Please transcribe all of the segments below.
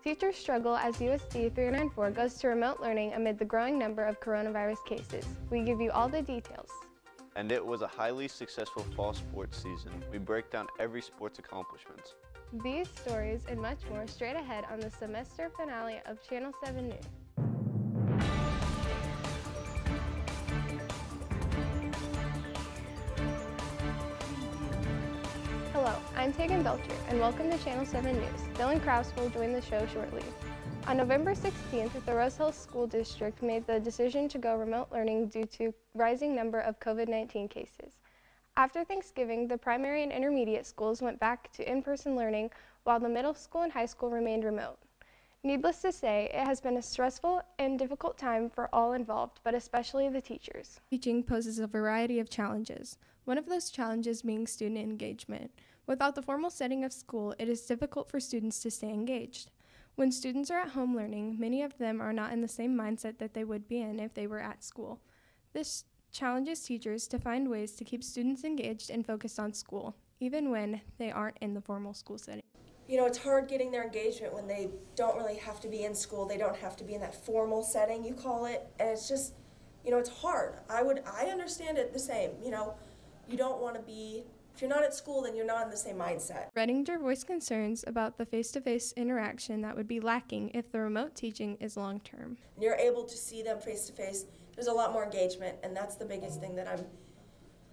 Teachers struggle as USD 394 goes to remote learning amid the growing number of coronavirus cases. We give you all the details. And it was a highly successful fall sports season. We break down every sports accomplishments. These stories and much more straight ahead on the semester finale of Channel 7 News. Hello, I'm Tegan Belcher, and welcome to Channel 7 News. Dylan Krause will join the show shortly. On November 16th, the Rose Hills School District made the decision to go remote learning due to rising number of COVID-19 cases. After Thanksgiving, the primary and intermediate schools went back to in-person learning, while the middle school and high school remained remote. Needless to say, it has been a stressful and difficult time for all involved, but especially the teachers. Teaching poses a variety of challenges. One of those challenges being student engagement. Without the formal setting of school, it is difficult for students to stay engaged. When students are at home learning, many of them are not in the same mindset that they would be in if they were at school. This challenges teachers to find ways to keep students engaged and focused on school, even when they aren't in the formal school setting. You know, it's hard getting their engagement when they don't really have to be in school. They don't have to be in that formal setting, you call it, and it's just, you know, it's hard. I understand it the same. You know, you don't want to be, if you're not at school, then you're not in the same mindset. Redinger voiced concerns about the face-to-face interaction that would be lacking if the remote teaching is long-term. And you're able to see them face-to-face. There's a lot more engagement, and that's the biggest thing that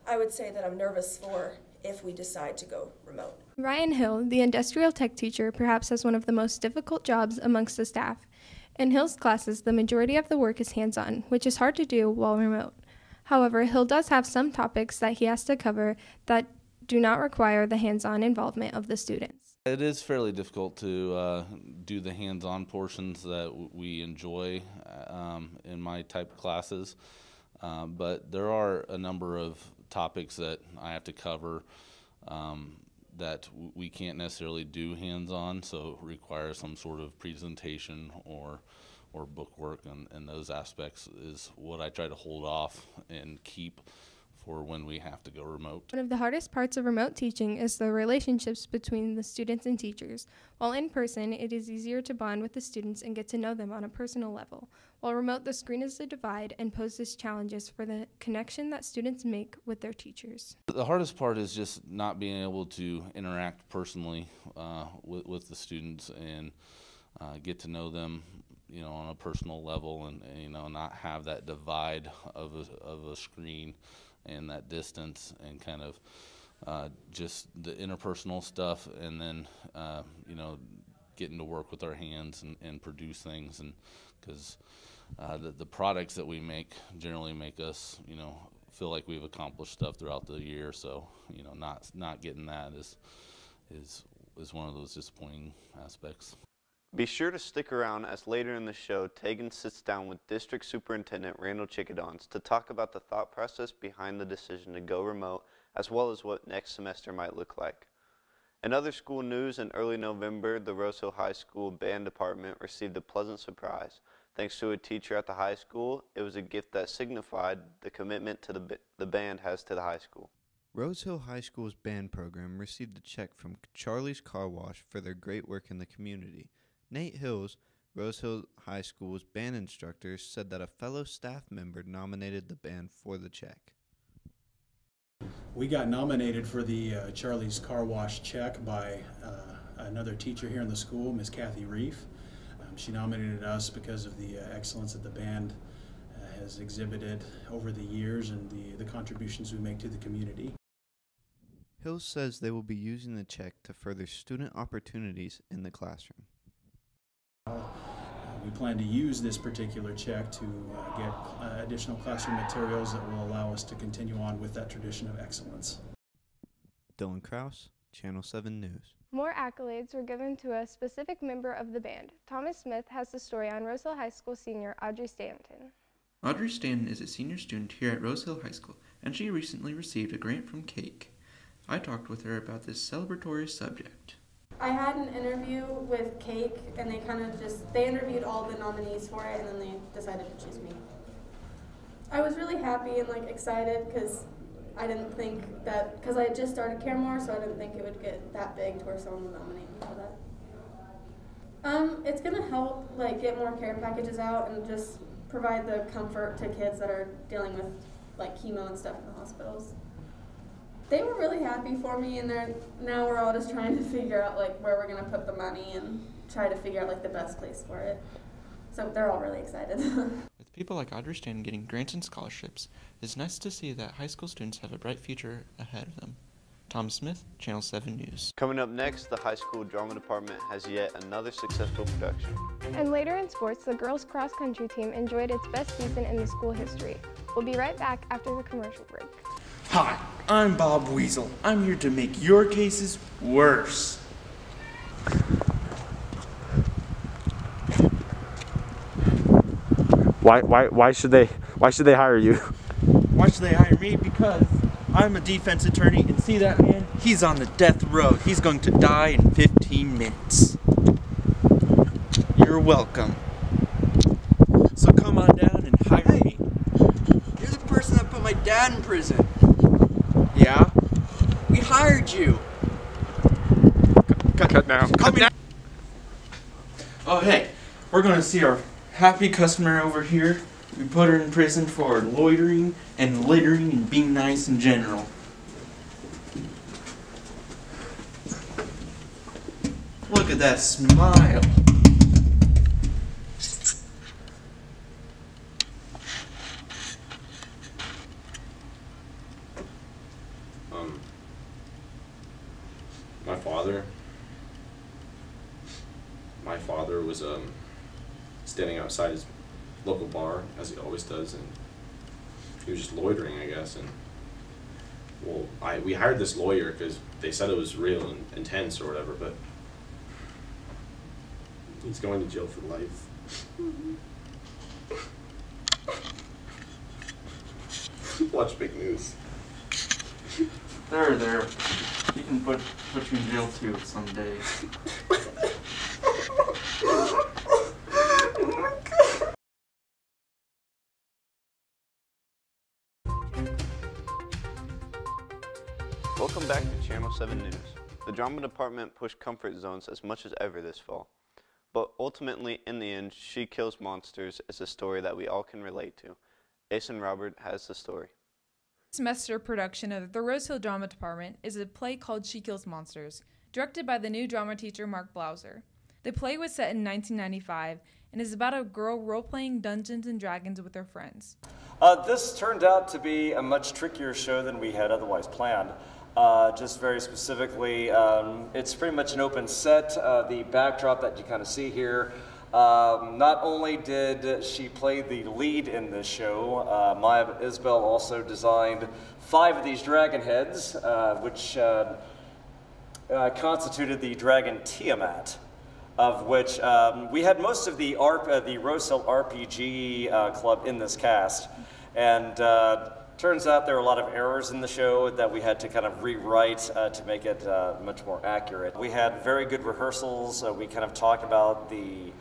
I would say that I'm nervous for if we decide to go remote. Ryan Hill, the industrial tech teacher, perhaps has one of the most difficult jobs amongst the staff. In Hill's classes, the majority of the work is hands-on, which is hard to do while remote. However, Hill does have some topics that he has to cover that do not require the hands-on involvement of the students. It is fairly difficult to do the hands-on portions that we enjoy in my type of classes, but there are a number of topics that I have to cover that we can't necessarily do hands-on, so it requires some sort of presentation or book work, and those aspects is what I try to hold off and keep for when we have to go remote. One of the hardest parts of remote teaching is the relationships between the students and teachers. While in person, it is easier to bond with the students and get to know them on a personal level. While remote, the screen is the divide and poses challenges for the connection that students make with their teachers. The hardest part is just not being able to interact personally with the students and get to know them, you know, on a personal level, and you know, not have that divide of a screen and that distance, and kind of just the interpersonal stuff, and then you know, getting to work with our hands and produce things, and because the products that we make generally make us, you know, feel like we've accomplished stuff throughout the year. So you know, not getting that is one of those disappointing aspects. Be sure to stick around, as later in the show, Tegan sits down with District Superintendent Randall Chickadons to talk about the thought process behind the decision to go remote, as well as what next semester might look like. In other school news, in early November, the Rose Hill High School Band Department received a pleasant surprise. Thanks to a teacher at the high school, it was a gift that signified the commitment to the band has to the high school. Rose Hill High School's band program received a check from Charlie's Car Wash for their great work in the community. Nate Hills, Rose Hill High School's band instructor, said that a fellow staff member nominated the band for the check. We got nominated for the Charlie's Car Wash check by another teacher here in the school, Ms. Kathy Reef. She nominated us because of the excellence that the band has exhibited over the years and the contributions we make to the community. Hills says they will be using the check to further student opportunities in the classroom. We plan to use this particular check to get additional classroom materials that will allow us to continue on with that tradition of excellence. Dylan Krause, Channel 7 News. More accolades were given to a specific member of the band. Thomas Smith has the story on Rose Hill High School senior Audrey Stanton. Audrey Stanton is a senior student here at Rose Hill High School, and she recently received a grant from Cake. I talked with her about this celebratory subject. I had an interview with Cake, and they interviewed all the nominees for it, and then they decided to choose me. I was really happy and excited because I didn't think that, because I had just started Caremore, so I didn't think it would get that big to where someone would nominate me for that. It's going to help like get more care packages out and just provide the comfort to kids that are dealing with like chemo and stuff in the hospitals. They were really happy for me, and now we're all just trying to figure out like where we're going to put the money and try to figure out like the best place for it. So they're all really excited. With people like Audrey Stan getting grants and scholarships, it's nice to see that high school students have a bright future ahead of them. Tom Smith, Channel 7 News. Coming up next, the high school drama department has yet another successful production. And later in sports, the girls' cross-country team enjoyed its best season in the school history. We'll be right back after the commercial break. Hi, I'm Bob Weasel. I'm here to make your cases worse. Why should they hire you? Why should they hire me? Because I'm a defense attorney, and see that man? He's on the death row. He's going to die in 15 minutes. You're welcome. So come on down and hire me. You're the person that put my dad in prison. Yeah? We hired you. Cut now. Come in. Oh, hey, we're going to see our happy customer over here. We put her in prison for loitering and littering and being nice in general. Look at that smile. My father was standing outside his local bar, as he always does, and he was just loitering, I guess. And well, we hired this lawyer because they said it was real and intense or whatever, but he's going to jail for life. Watch big news. There. You can put you in jail too someday. Welcome back to Channel 7 News. The drama department pushed comfort zones as much as ever this fall. But ultimately, in the end, She Kills Monsters is a story that we all can relate to. Ace Robert has the story. Semester production of the Rose Hill Drama Department is a play called She Kills Monsters, directed by the new drama teacher Mark Blauser. The play was set in 1995 and is about a girl role-playing Dungeons & Dragons with her friends. This turned out to be a much trickier show than we had otherwise planned. Just very specifically, it's pretty much an open set. The backdrop that you kind of see here, not only did she play the lead in this show, Maya Isbell also designed 5 of these dragon heads, which constituted the dragon Tiamat, of which we had most of the Rose Hill RPG club in this cast, and turns out there were a lot of errors in the show that we had to kind of rewrite to make it much more accurate. We had very good rehearsals. We kind of talked about the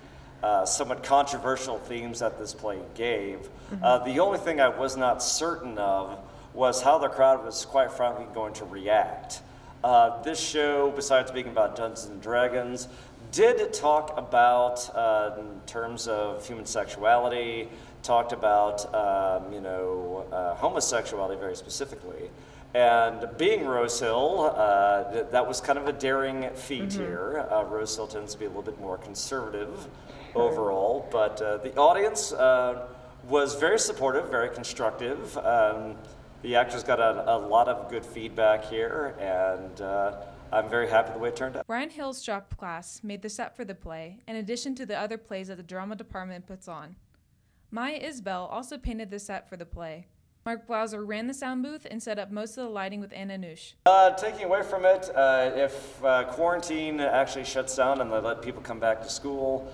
somewhat controversial themes that this play gave. The only thing I was not certain of was how the crowd was quite frankly going to react. This show, besides being about Dungeons and Dragons, did talk about, in terms of human sexuality, talked about, homosexuality very specifically. And being Rose Hill, that was kind of a daring feat here. Rose Hill tends to be a little bit more conservative overall, but the audience was very supportive, very constructive. The actors got a lot of good feedback here, and I'm very happy the way it turned out. Brian Hill's shop class made the set for the play, in addition to the other plays that the drama department puts on. Maya Isbell also painted the set for the play. Mark Blauser ran the sound booth and set up most of the lighting with Anna Noosh. Taking away from it, if quarantine actually shuts down and they let people come back to school,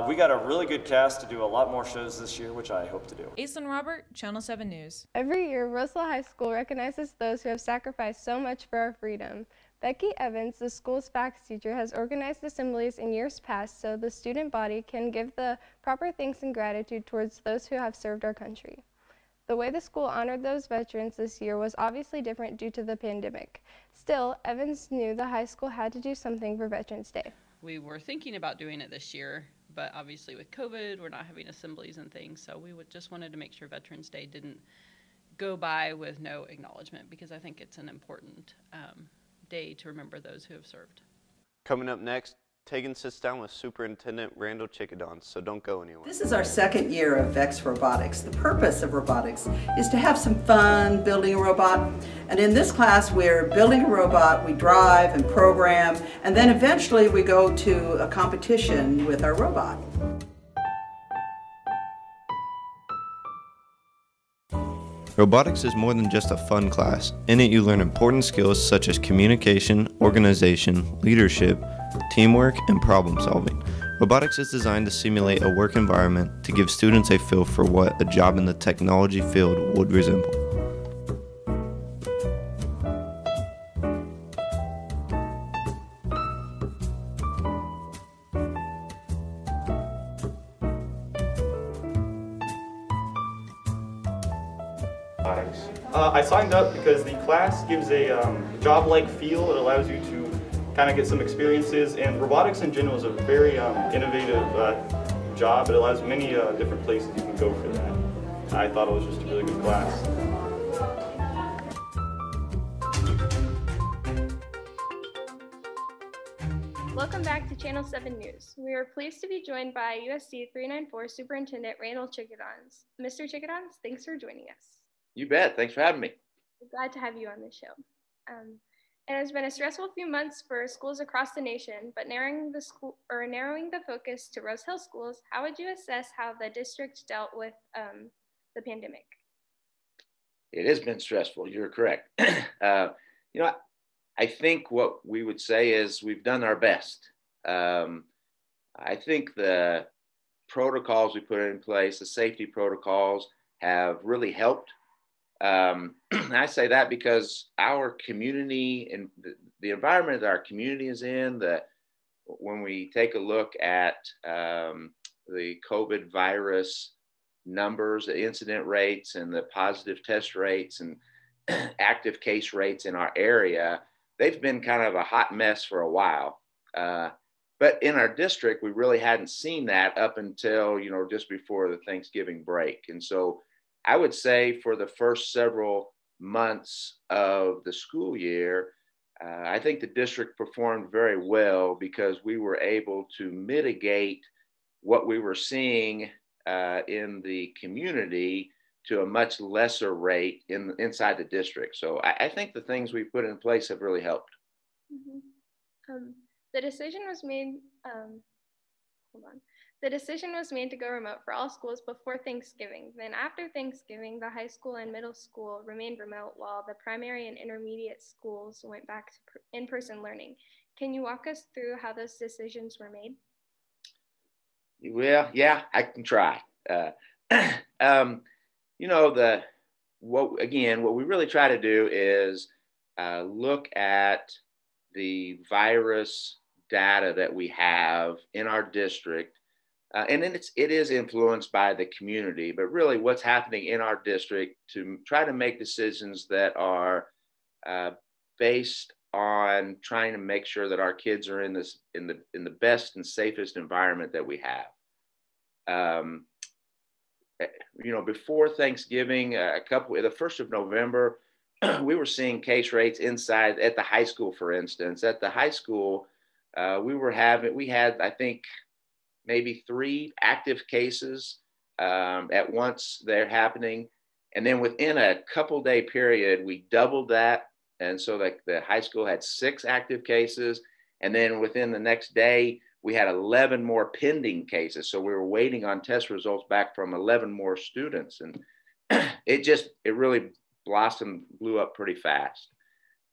we got a really good cast to do a lot more shows this year, which I hope to do. Aislinn Robert, Channel 7 News. Every year, Rose Hill High School recognizes those who have sacrificed so much for our freedom. Becky Evans, the school's facts teacher, has organized assemblies in years past so the student body can give the proper thanks and gratitude towards those who have served our country. The way the school honored those veterans this year was obviously different due to the pandemic. Still, Evans knew the high school had to do something for Veterans Day. we were thinking about doing it this year, but obviously with COVID, we're not having assemblies and things, so we just wanted to make sure Veterans Day didn't go by with no acknowledgement, because I think it's an important day to remember those who have served. Coming up next, Tegan sits down with Superintendent Randall Chickadons, so don't go anywhere. This is our second year of VEX Robotics. The purpose of robotics is to have some fun building a robot. And in this class, we're building a robot, we drive and program, and then eventually we go to a competition with our robot. Robotics is more than just a fun class. In it, you learn important skills such as communication, organization, leadership, teamwork, and problem solving. Robotics is designed to simulate a work environment to give students a feel for what a job in the technology field would resemble. I signed up because the class gives a job-like feel. It allows you to kind of get some experiences, and robotics in general is a very innovative job. It allows many different places you can go for that. I thought it was just a really good class. Welcome back to Channel 7 News. We are pleased to be joined by USC 394 Superintendent Randall Chickadons. Mr. Chickadons, thanks for joining us. You bet. Thanks for having me. We're glad to have you on the show. It has been a stressful few months for schools across the nation, but narrowing the focus to Rose Hill schools, how would you assess how the district dealt with the pandemic? It has been stressful. You're correct. I think what we would say is we've done our best. I think the protocols we put in place, the safety protocols, have really helped. I say that because our community and the environment that our community is in, when we take a look at the COVID virus numbers, the incident rates and the positive test rates and active case rates in our area, they've been kind of a hot mess for a while. But in our district, we really hadn't seen that up until, just before the Thanksgiving break. And so I would say for the first several months of the school year, I think the district performed very well because we were able to mitigate what we were seeing in the community to a much lesser rate inside the district. So I think the things we put in place have really helped. Mm-hmm. The decision was made. The decision was made to go remote for all schools before Thanksgiving. Then after Thanksgiving, the high school and middle school remained remote while the primary and intermediate schools went back to in-person learning. Can you walk us through how those decisions were made? Well, yeah, I can try. What we really try to do is look at the virus data that we have in our district. And then it is influenced by the community, but really what's happening in our district to try to make decisions that are based on trying to make sure that our kids are in the best and safest environment that we have. Before Thanksgiving, the 1st of November, we were seeing case rates inside at the high school, for instance. At the high school, we had, I think, maybe 3 active cases at once they're happening. And then within a couple day period, we doubled that. And so the high school had 6 active cases. And then within the next day, we had 11 more pending cases. So we were waiting on test results back from 11 more students. And it really blew up pretty fast.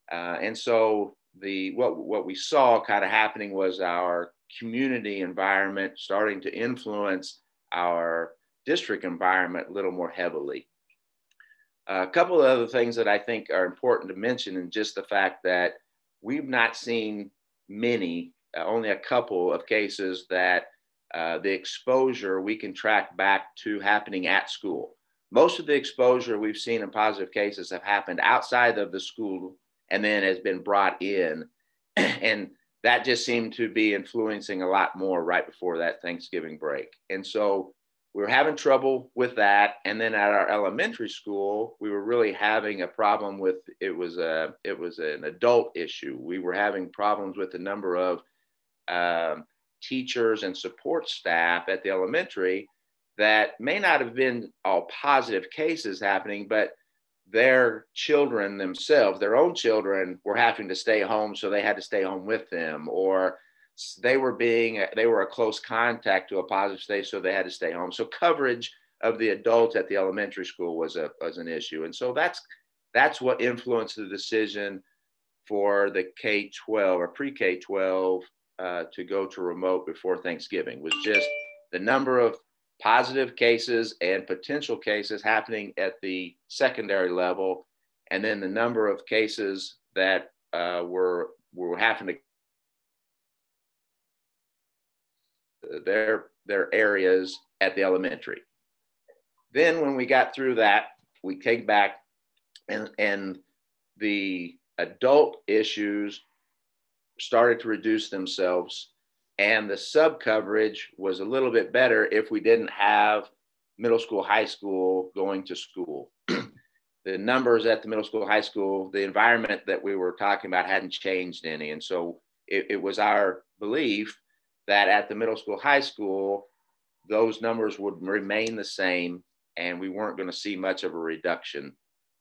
And so what we saw kind of happening was our community environment starting to influence our district environment a little more heavily. A couple of other things that I think are important to mention, and just the fact that we've not seen many, only a couple of cases that the exposure we can track back to happening at school. Most of the exposure we've seen in positive cases have happened outside of the school and then has been brought in. And that just seemed to be influencing a lot more right before that Thanksgiving break. And so we were having trouble with that. And then at our elementary school, we were really having a problem with, it was an adult issue. We were having problems with the number of teachers and support staff at the elementary that may not have been all positive cases happening, but their children themselves, their own children, were having to stay home, so they had to stay home with them, or they were a close contact to a positive state, so they had to stay home. So coverage of the adults at the elementary school was an issue, and so that's what influenced the decision for the K-12 or pre-K-12 to go to remote before Thanksgiving. Was just the number of positive cases and potential cases happening at the secondary level, and then the number of cases that were having to their areas at the elementary. Then when we got through that, we came back and the adult issues started to reduce themselves, and the sub coverage was a little bit better if we didn't have middle school, high school going to school. The numbers at the middle school, high school, the environment that we were talking about hadn't changed any. And so it was our belief that at the middle school, high school, those numbers would remain the same, and we weren't going to see much of a reduction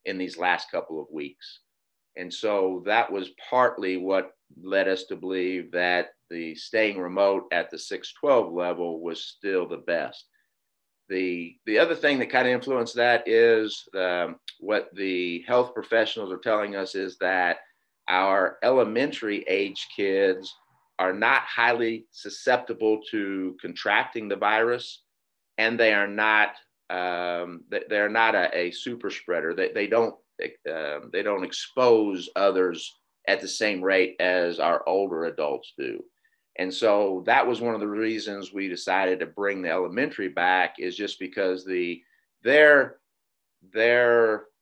in these last couple of weeks. And so that was partly what led us to believe that the staying remote at the 6-12 level was still the best. The other thing that kind of influenced that is what the health professionals are telling us is that our elementary age kids are not highly susceptible to contracting the virus, and they are not a super spreader. They don't expose others at the same rate as our older adults do. And so that was one of the reasons we decided to bring the elementary back, is just because their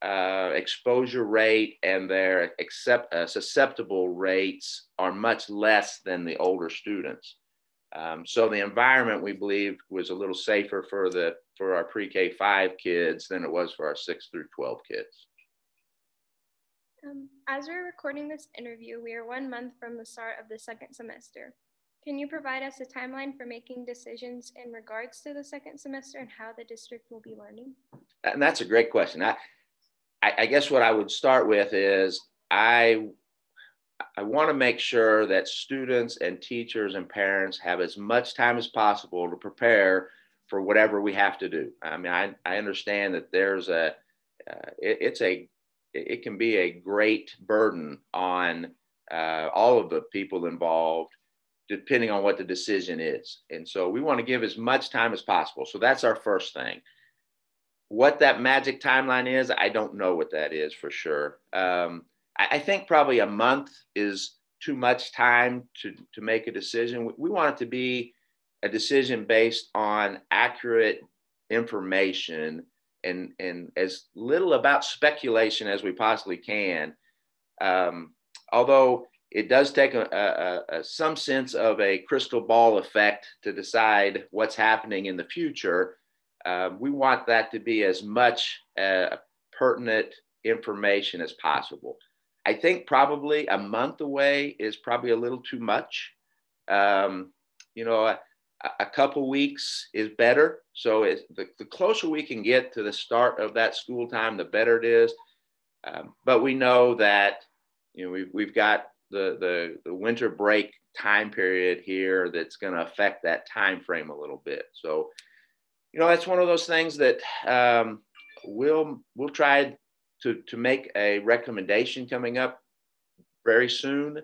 exposure rate and their susceptible rates are much less than the older students. So the environment, we believe, was a little safer for our pre-K-5 kids than it was for our 6-12 kids. As we're recording this interview, we are 1 month from the start of the second semester. Can you provide us a timeline for making decisions in regards to the second semester and how the district will be learning? And that's a great question. I guess what I would start with is I want to make sure that students and teachers and parents have as much time as possible to prepare for whatever we have to do. I mean, I understand that there's it can be a great burden on all of the people involved, depending on what the decision is. And so we want to give as much time as possible. So that's our first thing. What that magic timeline is, I don't know what that is for sure. I think probably a month is too much time to make a decision. We want it to be a decision based on accurate information and as little about speculation as we possibly can. Although it does take some sense of a crystal ball effect to decide what's happening in the future. We want that to be as much pertinent information as possible. I think probably a month away is probably a little too much. A couple weeks is better. So the closer we can get to the start of that school time, the better it is. But we know that we've got the winter break time period here that's going to affect that time frame a little bit. So that's one of those things that we'll try to make a recommendation coming up very soon.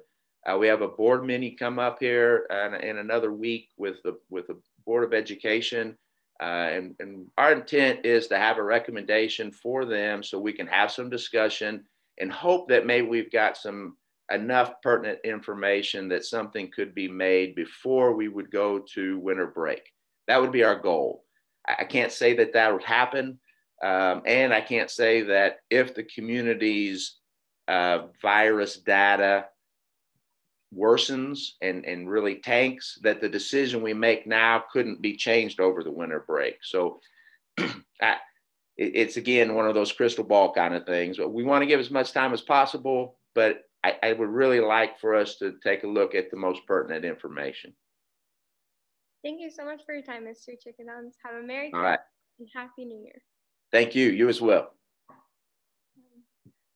We have a board meeting come up here in another week with the Board of Education. And our intent is to have a recommendation for them so we can have some discussion and hope that maybe we've got enough pertinent information that something could be made before we would go to winter break. That would be our goal. I can't say that would happen. And I can't say that if the community's virus data worsens and really tanks, that the decision we make now couldn't be changed over the winter break. So it's again one of those crystal ball kind of things, but we want to give as much time as possible, but I would really like for us to take a look at the most pertinent information. Thank you so much for your time, Mr. Chickadons. Have a Merry All Christmas right. and Happy New Year. Thank you. You as well.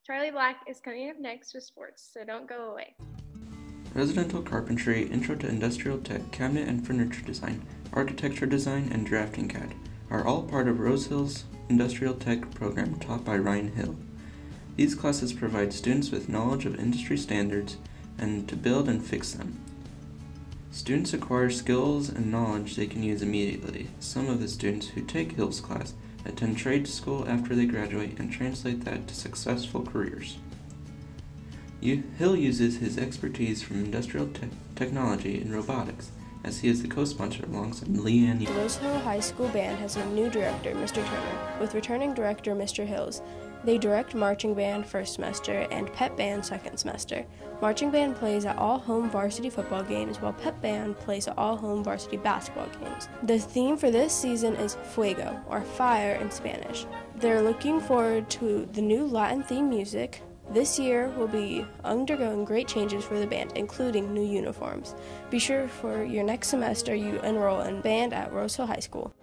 Charlie Black is coming up next with sports, so don't go away. Residential carpentry, intro to industrial tech, cabinet and furniture design, architecture design, and drafting CAD are all part of Rose Hill's industrial tech program taught by Ryan Hill. These classes provide students with knowledge of industry standards and to build and fix them. Students acquire skills and knowledge they can use immediately. Some of the students who take Hill's class attend trade school after they graduate and translate that to successful careers. Hill uses his expertise from industrial technology and robotics, as he is the co-sponsor alongside Leanne. The Rose Hill High School Band has a new director, Mr. Turner, with returning director Mr. Hills. They direct marching band first semester and pep band second semester. Marching band plays at all home varsity football games, while pep band plays at all home varsity basketball games. The theme for this season is Fuego, or fire in Spanish. They're looking forward to the new Latin theme music. This year will be undergoing great changes for the band, including new uniforms. Be sure for your next semester you enroll in band at Rose Hill High School.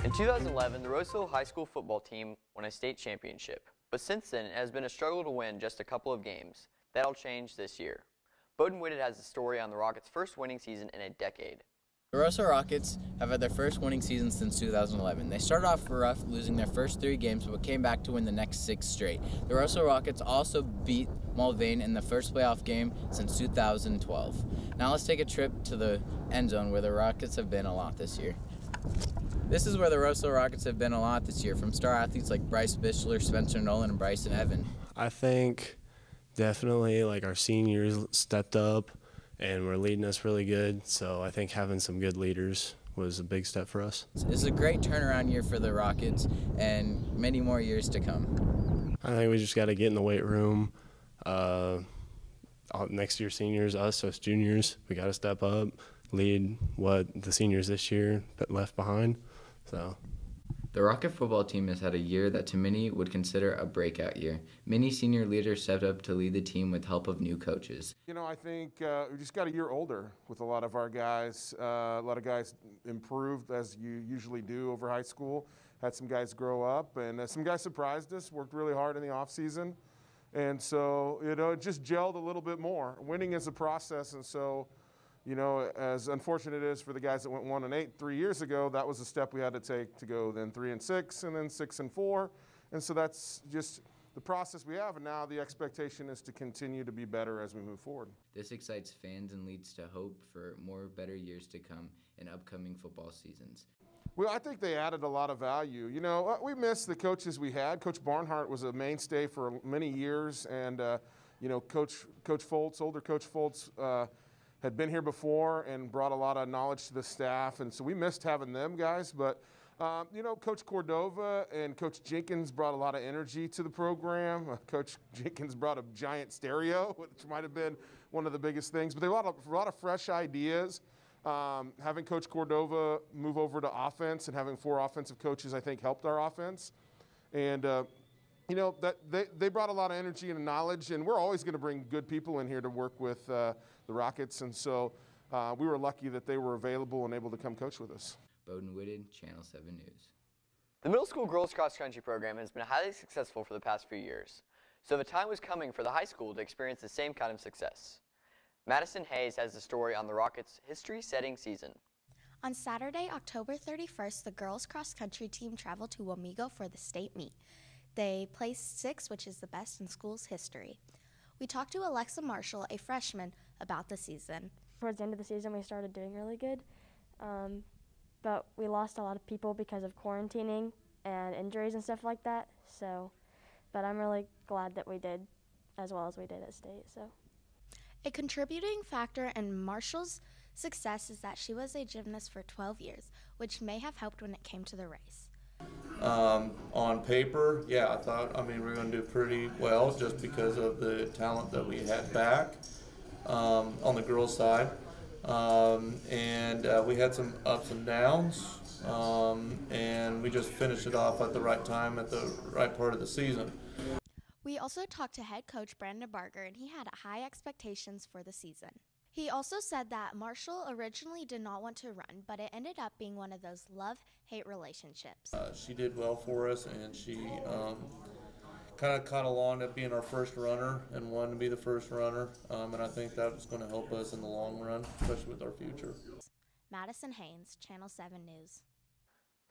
In 2011, the Rose Hill High School football team won a state championship, but since then it has been a struggle to win just a couple of games. That'll change this year. Bowden Whitted has a story on the Rockets' first winning season in a decade. The Rose Hill Rockets have had their first winning season since 2011. They started off rough, losing their first 3 games, but came back to win the next 6 straight. The Rose Hill Rockets also beat Mulvane in the first playoff game since 2012. Now let's take a trip to the end zone where the Rockets have been a lot this year. This is where the Rose Hill Rockets have been a lot this year, from star athletes like Bryce Bichler, Spencer Nolan, and Bryson Evan. I think definitely our seniors stepped up and were leading us really good, so I think having some good leaders was a big step for us. It's a great turnaround year for the Rockets and many more years to come. I think we just got to get in the weight room. Next year seniors, us juniors, we got to step up, lead what the seniors this year left behind. So. The Rocket football team has had a year that to many would consider a breakout year. Many senior leaders stepped up to lead the team with help of new coaches. I think we just got a year older with a lot of our guys. A lot of guys improved, as you usually do over high school. Had some guys grow up, and some guys surprised us, worked really hard in the offseason. And so, it just gelled a little bit more. Winning is a process, and so, as unfortunate it is for the guys that went 1-8 3 years ago, that was a step we had to take to go then 3-6 and then 6-4. And so that's just the process we have, and now the expectation is to continue to be better as we move forward. This excites fans and leads to hope for more better years to come in upcoming football seasons. Well, I think they added a lot of value. We missed the coaches we had. Coach Barnhart was a mainstay for many years, and Coach Foltz, older Coach Foltz, had been here before and brought a lot of knowledge to the staff, and so we missed having them guys. But Coach Cordova and Coach Jenkins brought a lot of energy to the program. Coach Jenkins brought a giant stereo, which might have been one of the biggest things. But they brought a lot of fresh ideas. Having Coach Cordova move over to offense and having 4 offensive coaches, I think, helped our offense. And that they brought a lot of energy and knowledge, and we're always going to bring good people in here to work with the Rockets, and so we were lucky that they were available and able to come coach with us. Bowden Whitted, Channel 7 News. The middle school girls cross country program has been highly successful for the past few years, so the time was coming for the high school to experience the same kind of success. Madison Hayes has the story on the Rockets' history-setting season. On Saturday, October 31st, the girls cross country team traveled to Wamego for the state meet. They placed 6th, which is the best in school's history. We talked to Alexa Marshall, a freshman, about the season. Towards the end of the season, we started doing really good, but we lost a lot of people because of quarantining and injuries and stuff like that. But I'm really glad that we did as well as we did at state. A contributing factor in Marshall's success is that she was a gymnast for 12 years, which may have helped when it came to the race. On paper, yeah, I mean, we're going to do pretty well just because of the talent that we had back on the girls' side. And we had some ups and downs, and we just finished it off at the right time, at the right part of the season. We also talked to head coach Brandon Barger, and he had high expectations for the season. He also said that Marshall originally did not want to run, but it ended up being one of those love-hate relationships. She did well for us, and she kind of caught along to being our first runner and wanted to be the first runner, and I think that is going to help us in the long run, especially with our future. Madison Haynes, Channel 7 News.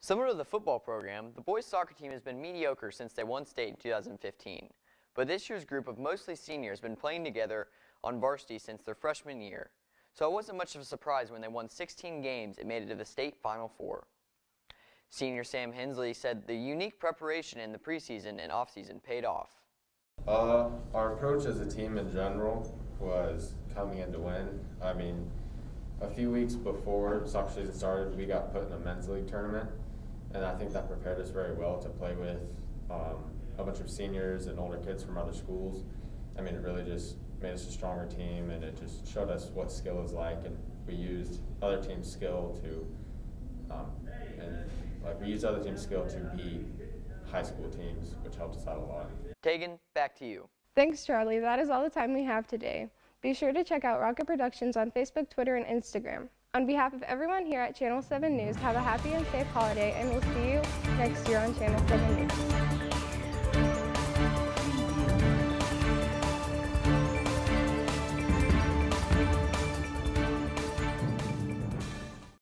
Similar to the football program, the boys soccer team has been mediocre since they won state in 2015. But this year's group of mostly seniors has been playing together on varsity since their freshman year. So it wasn't much of a surprise when they won 16 games and made it to the state Final Four. Senior Sam Hensley said the unique preparation in the preseason and offseason paid off. Our approach as a team in general was coming in to win. I mean, a few weeks before soccer season started, we got put in a men's league tournament, and I think that prepared us very well to play with a bunch of seniors and older kids from other schools. I mean, it really just made us a stronger team, and it just showed us what skill is like, and we used other teams' skill to we used other teams' skill to beat high school teams, which helped us out a lot. Tegan, back to you. Thanks, Charlie. That is all the time we have today. Be sure to check out Rocket Productions on Facebook, Twitter, and Instagram. On behalf of everyone here at Channel 7 News, have a happy and safe holiday, and we'll see you next year on Channel 7 News.